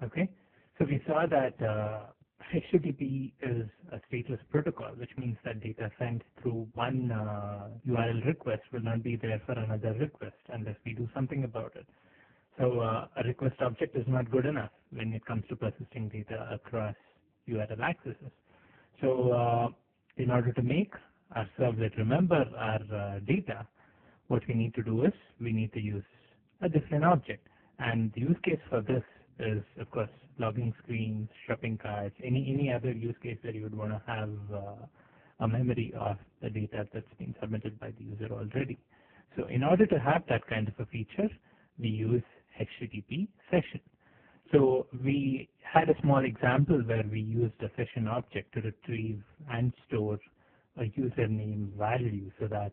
Okay, so we saw that HTTP is a stateless protocol, which means that data sent through one URL request will not be there for another request unless we do something about it. So a request object is not good enough when it comes to persisting data across URL accesses. So in order to make our servlet remember our data, what we need to do is we need to use a different object. And the use case for this is, of course, login screens, shopping carts, any other use case where you would want to have a memory of the data that's been submitted by the user already. So in order to have that kind of a feature, we use HTTP session. So we had a small example where we used a session object to retrieve and store a username value so that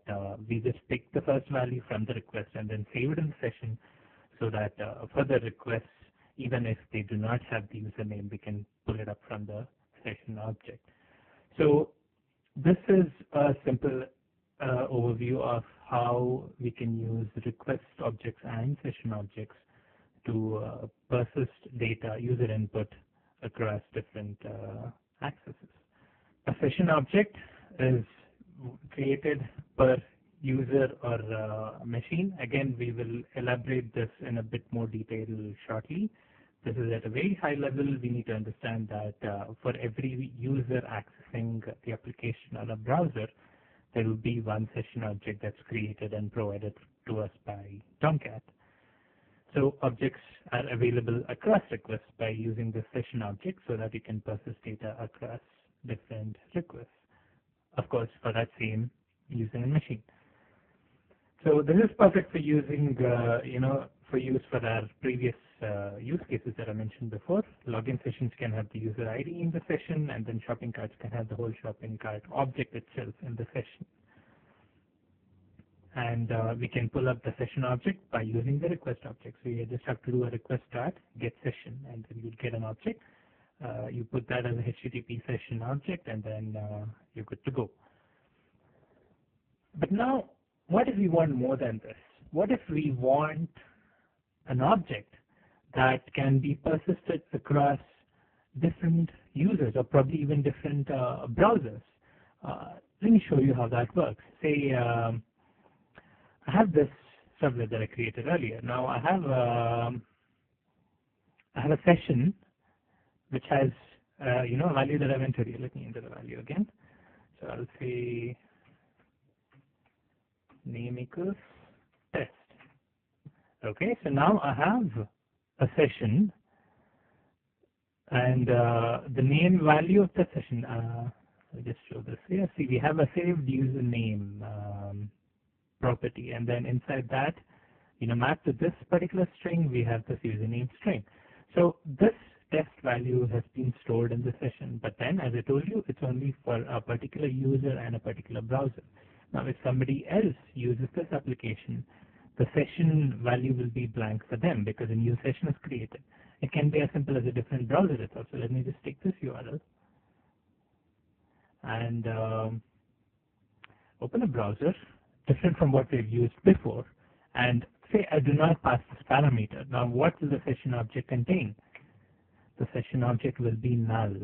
we just pick the first value from the request and then save it in the session so that further requests, even if they do not have the username, we can pull it up from the session object. So this is a simple overview of how we can use request objects and session objects to persist data, user input across different accesses. A session object is created per user or machine. Again, we will elaborate this in a bit more detail shortly. This is at a very high level. We need to understand that for every user accessing the application on a browser, there will be one session object that's created and provided to us by Tomcat. So objects are available across requests by using the session object so that you can persist data across different requests, of course, for that same user and machine. So this is perfect for using, for use for our previous use cases that I mentioned before. Login sessions can have the user ID in the session, and then shopping carts can have the whole shopping cart object itself in the session. And we can pull up the session object by using the request object. So you just have to do a request start, get session, and then you get an object. You put that as a HTTP session object, and then you're good to go. But now, what if we want more than this? What if we want an object that can be persisted across different users or probably even different browsers? Let me show you how that works. Say I have this servlet that I created earlier. Now I have a session which has a value that I've entered here. Let me enter the value again. So I'll say name equals test. Okay, so now I have a session, and the name value of the session. I'll just show this here. See, we have a saved username property, and then inside that, mapped to this particular string, we have this username string. So this test value has been stored in the session, but then, as I told you, it's only for a particular user and a particular browser. Now, if somebody else uses this application, the session value will be blank for them because a new session is created. It can be as simple as a different browser itself. So let me just take this URL and open a browser different from what we've used before, and say I do not pass this parameter. Now, what will the session object contain? The session object will be null.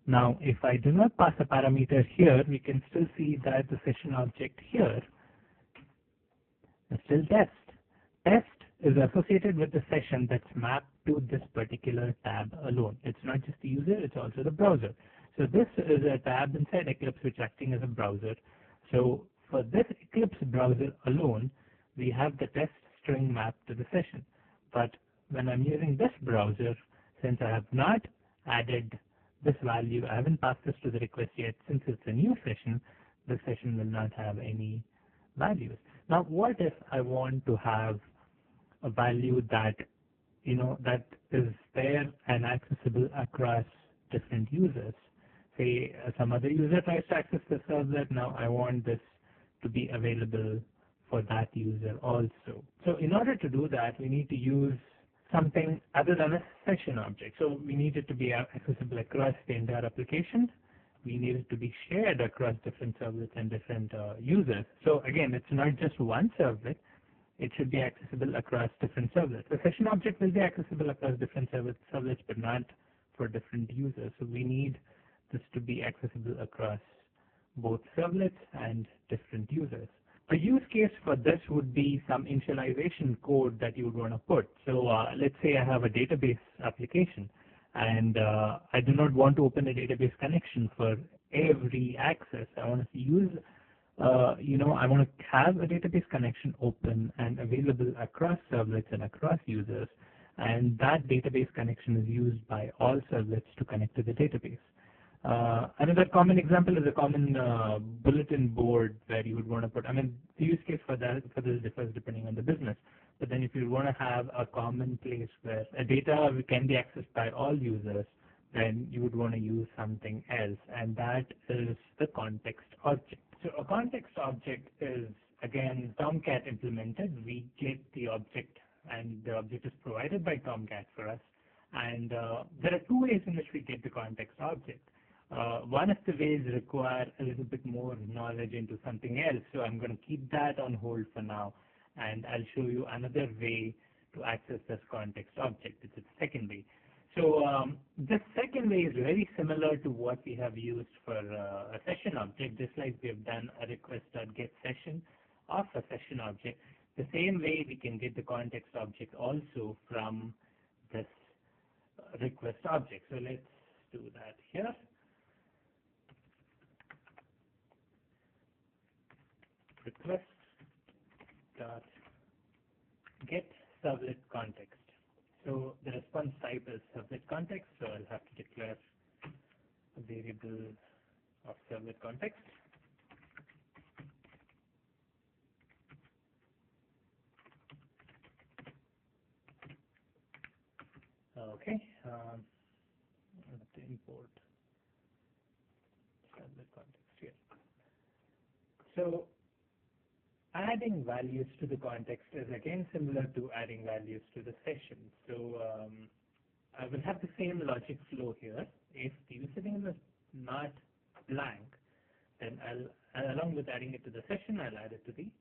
Now, if I do not pass a parameter here, we can still see that the session object here is still test. Test is associated with the session that's mapped to this particular tab alone. It's not just the user, it's also the browser. So this is a tab inside Eclipse which is acting as a browser. So for this Eclipse browser alone, we have the test string mapped to the session. But when I'm using this browser, since I have not added this value, I haven't passed this to the request yet, since it's a new session, the session will not have any values. Now, what if I want to have a value that, that is there and accessible across different users? Say some other user tries to access the servlet, now I want this to be available for that user also. So in order to do that, we need to use something other than a session object. So we need it to be accessible across the entire application. We need it to be shared across different servlets and different users. So again, it's not just one servlet. it should be accessible across different servlets. The session object will be accessible across different servlets, but not for different users. So we need this to be accessible across both servlets and different users. A use case for this would be some initialization code that you would want to put. So let's say I have a database application, and I do not want to open a database connection for every access. I want to use, I want to have a database connection open and available across servlets and across users, and that database connection is used by all servlets to connect to the database. Another common example is a common bulletin board where you would want to put, the use case for this differs depending on the business. But then if you want to have a common place where data can be accessed by all users, then you would want to use something else, and that is the context object. So a context object is, again, Tomcat implemented. We get the object, and the object is provided by Tomcat for us. And there are two ways in which we get the context object. One of the ways require a little bit more knowledge into something else, so I'm going to keep that on hold for now, and I'll show you another way to access this context object. It's a second way. So the second way is very similar to what we have used for a session object, just like we have done a request.getSession of a session object. The same way we can get the context object also from this request object. So let's do that here. Request.getServletContext. So the response type is servlet context, so I'll have to declare a variable of servlet context. Okay, I have to import servlet context here. So adding values to the context is again similar to adding values to the session. So I will have the same logic flow here. If the username is not blank, then along with adding it to the session, I'll add it to the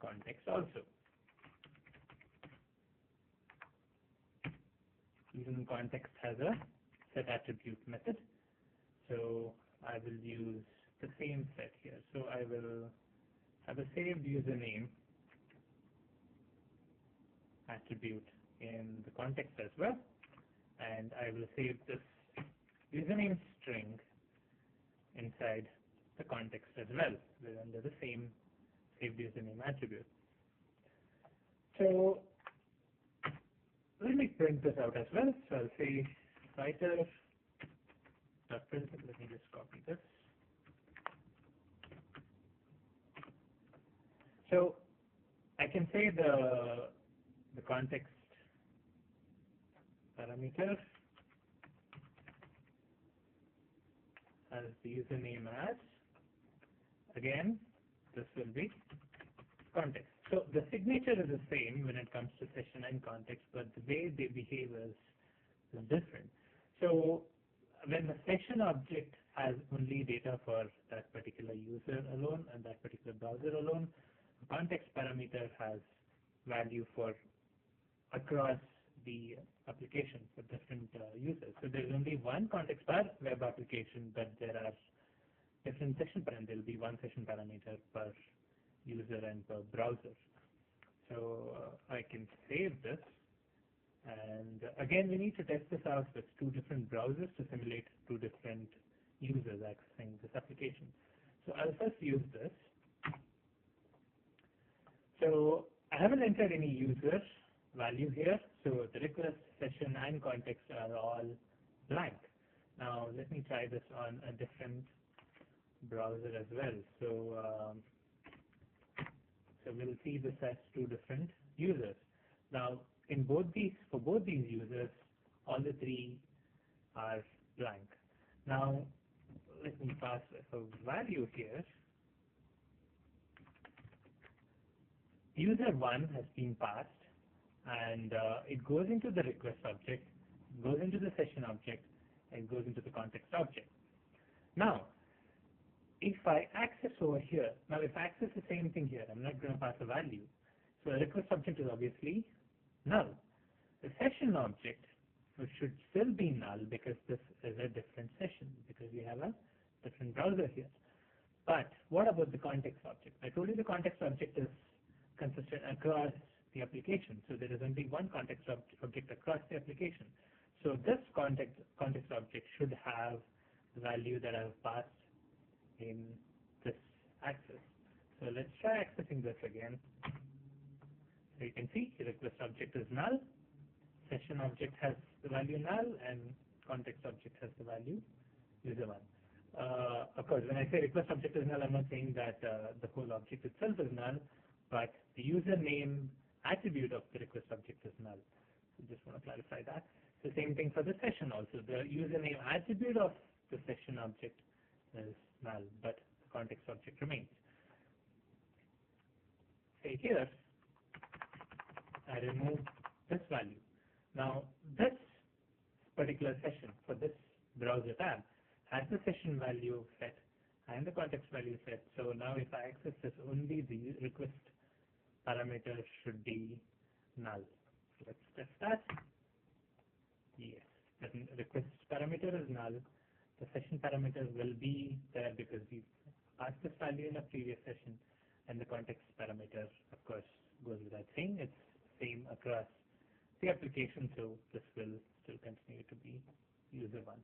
context also. Even context has a setAttribute method. So I will use the same set here. So I will have a saved username attribute in the context as well, and I will save this username string inside the context as well, under the same saved username attribute. So let me print this out as well. So I'll say writer.print. Let me just copy this. So I can say the context parameter as the username as, again, this will be context. So the signature is the same when it comes to session and context, but the way they behave is different. So when the session object has only data for that particular user alone and that particular browser alone, the context parameter has value for across the application for different users. So there's only one context per web application, but there are different session parameters. There will be one session parameter per user and per browser. So I can save this, and again we need to test this out with two different browsers to simulate two different users accessing this application. So I'll first use this. So I haven't entered any user value here, so the request, session, and context are all blank. Now let me try this on a different browser as well. So we'll see this as two different users. Now for both these users, all the three are blank. Now let me pass a value here. User 1 has been passed, and it goes into the request object, goes into the session object, and goes into the context object. Now, if I access over here, now if I access the same thing here, I'm not going to pass a value. So a request object is obviously null. The session object should still be null because this is a different session, because we have a different browser here. But what about the context object? I told you the context object is consistent across the application. So there is only one context object across the application. So this context object should have the value that I've passed in this access. So let's try accessing this again. So you can see the request object is null, session object has the value null, and context object has the value user1. Of course, when I say request object is null, I'm not saying that the whole object itself is null, but the username attribute of the request object is null. So just want to clarify that. The same thing for the session also. The username attribute of the session object is null, but the context object remains. Say here, I remove this value. Now, this particular session for this browser tab has the session value set and the context value set. So now if I access this, only the request parameter should be null. So let's test that. Yes, the request parameter is null. The session parameter will be there because we passed this value in a previous session, and the context parameter, of course, goes without saying. It's same across the application, so this will still continue to be user1.